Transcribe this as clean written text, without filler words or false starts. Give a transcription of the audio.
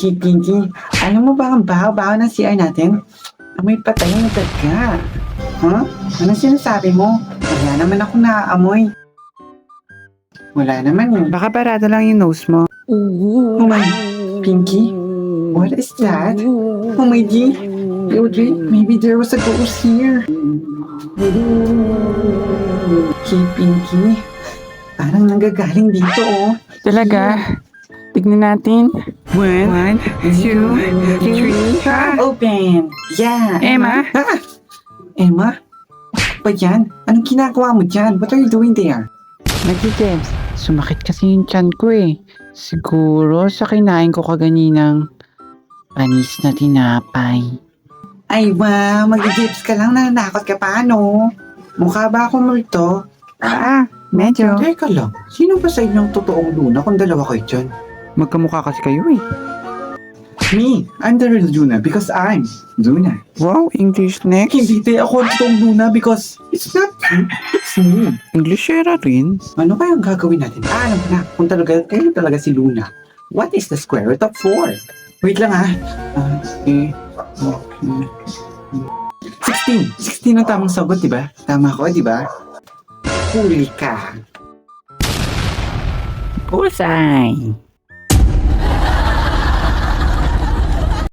Si Pinky, alam mo ba ang baho-baho ng CR natin? Amoy patay ng daga. Huh? Anong sinasabi mo? Wala naman ako naaamoy. Wala naman eh. Baka barado lang yung nose mo. Oh my, Pinky? What is that? Oh my G. Audrey, maybe there was a ghost here. Hey Pinky, parang nanggagaling dito oh. Talaga? Tignan natin. One, two, three. Open! Yeah! Emma? Ah! Emma? Ba yan? Anong ginagawa mo dyan? What are you doing there? Nag-James, sumakit kasi yung tiyan ko eh. Siguro sa kinain ko kaganinang panis na tinapay. Ay wow, mag-gips ka lang, nananakot ka pa ano? Mukha ba akong multo? Medyo. Teka lang, sino ba sa inyong totoong Luna kung dalawa kayo dyan? Magkamukha kasi kayo eh. Me, I'm the real Luna because I'm Luna. Wow, English next. Hindi tayo ako ang totoong Luna because it's not you, it's me. English era rin. Ano kayang gagawin natin? Alam ko na, kung kayo talaga si Luna. What is the square root of 4? Wait lang ah. 16. 16 ang tamang sagot, di ba? Tama ko, di ba? Huli ka. Bullseye.